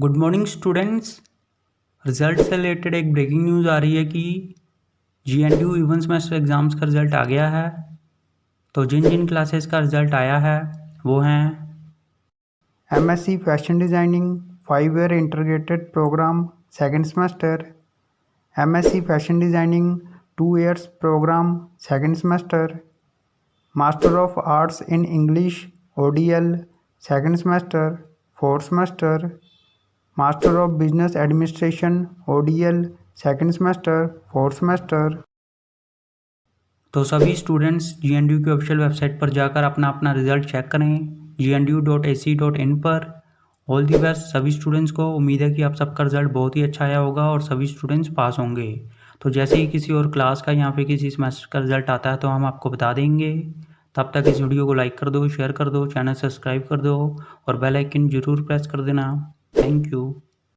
Good morning students. Result से related एक breaking news आ रही है कि GNDU इवन सेमेस्टर एग्ज़ाम्स का रिज़ल्ट आ गया है। तो जिन जिन क्लासेस का रिज़ल्ट आया है वो हैं MSc fashion designing 5 year integrated programme second semester, MSc fashion designing 2 years programme second semester, master of arts in English ODL second semester fourth semester, master of business administration ODL second semester fourth semester. तो सभी students GNDU की official website पर जाकर अपना अपना result check करें gnu.ac.in पर। All the best सभी स्टूडेंट्स को। उम्मीद है कि आप सबका रिज़ल्ट बहुत ही अच्छा आया होगा और सभी स्टूडेंट्स पास होंगे। तो जैसे ही किसी और क्लास का या फिर किसी सेमेस्टर का रिज़ल्ट आता है तो हम आपको बता देंगे। तब तक इस वीडियो को लाइक कर दो, शेयर कर दो, चैनल सब्सक्राइब कर दो और बेल आइकन ज़रूर प्रेस कर देना। Thank you.